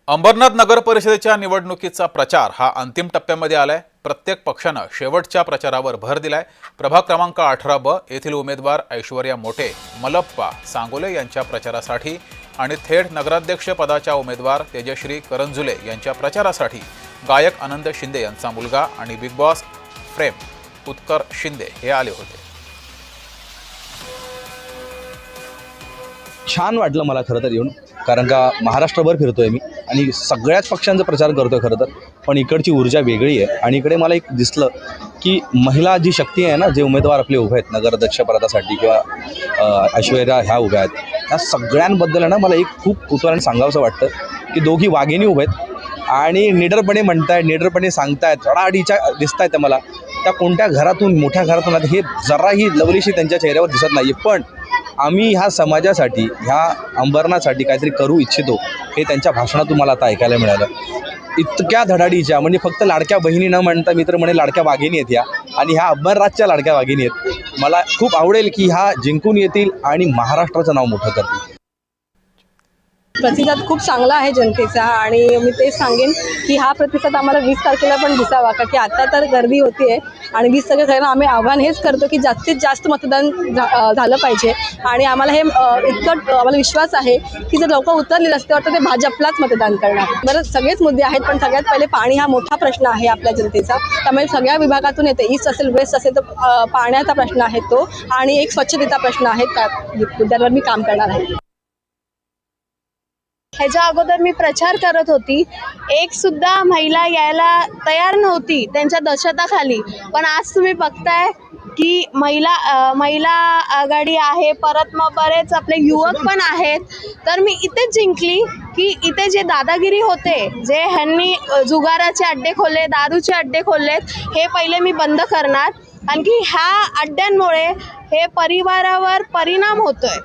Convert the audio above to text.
अंबरनाथ नगर परिषदेच्या निवडणुकीचा प्रचार हा अंतिम टप्प्यामध्ये आलाय। प्रत्येक पक्षानं शेवटच्या प्रचारावर भर दिलाय। प्रभाग क्रमांक 18 येथील उमेदवार ऐश्वर्या मोटे मलप्पा सांगोले यांच्या प्रचारासाठी आणि थेट नगराध्यक्ष पदाच्या उमेदवार तेजश्री करंजुले यांच्या प्रचारासाठी गायक आनंद शिंदे यांचा मुलगा आणि big boss frame Utkar Shinde हे आले होते। छान वाटलं मला खरं तर येऊन, कारण का महाराष्ट्रभर फिरतोय मी आणि सगळ्याच पक्षांचा प्रचार करतोय खरं तर, पण इकडची ऊर्जा वेगळी आहे। आणि इकडे मला एक दिसलं की महिला जी शक्ती आहे ना, जे उमेदवार आपले उभे आहेत नगराध्यक्षपदासाठी किंवा ऐश्वर्या ह्या उभ्या आहेत, त्या सगळ्यांबद्दल आहे ना मला एक खूप कुतूहलाने सांगावंसं वाटतं की दोघी वाघिणी उभे आहेत आणि निडरपणे म्हणतायत, निडरपणे सांगतायत, रडाडीच्या दिसत आहेत मला। त्या कोणत्या घरातून, मोठ्या घरातून हे जराही लवलीशी त्यांच्या चेहऱ्यावर दिसत नाही, पण आम्ही ह्या समाजासाठी, ह्या अंबरनाथसाठी काहीतरी करू इच्छितो हे त्यांच्या भाषणातून मला आता ऐकायला मिळालं। इतक्या धडाडीच्या, म्हणजे फक्त लाडक्या बहिणी न म्हणता मी तर म्हणे लाडक्या वाघिणी आहेत ह्या, आणि ह्या अंबरनाथच्या लाडक्या वाघिणी आहेत। मला खूप आवडेल की ह्या जिंकून येतील आणि महाराष्ट्राचं नाव मोठं करतील। प्रतिसाद खूप चांगला आहे जनतेचा, आणि मी तेच सांगेन की हा प्रतिसाद आम्हाला 20 तारखेला पण दिसावा, का की आता तर गर्दी होती आहे आणि 20 तारखेला आम्ही आव्हान हेच करतो की जास्तीत जास्त मतदान झालं पाहिजे। आणि आम्हाला हे इतकं आम्हाला विश्वास आहे की जर लोक उतरले रस्त्यावर तर ते भाजपलाच मतदान करणार। बरं, सगळेच मुद्दे आहेत, पण सगळ्यात पहिले पाणी हा मोठा प्रश्न आहे आपल्या जनतेचा, त्यामुळे सगळ्या विभागातून येते, ईस्ट असेल वेस्ट असेल तर पाण्याचा प्रश्न आहे तो, आणि एक स्वच्छतेचा प्रश्न आहे, त्या मुद्द्यांवर मी काम करणार आहे। ह्याच्या अगोदर मी प्रचार करत होती, एक सुद्धा महिला यायला तयार नव्हती त्यांच्या दक्षताखाली, पण आज तुम्ही बघताय की महिला आघाडी आहे, परत मग बरेच आपले युवक पण आहेत। तर मी इथेच जिंकली की इथे जे दादागिरी होते, जे ह्यांनी जुगाराचे अड्डे खोलले, दारूचे अड्डे खोललेत, हे पहिले मी बंद करणार, कारण की ह्या अड्ड्यांमुळे हे परिवारावर परिणाम होतोय।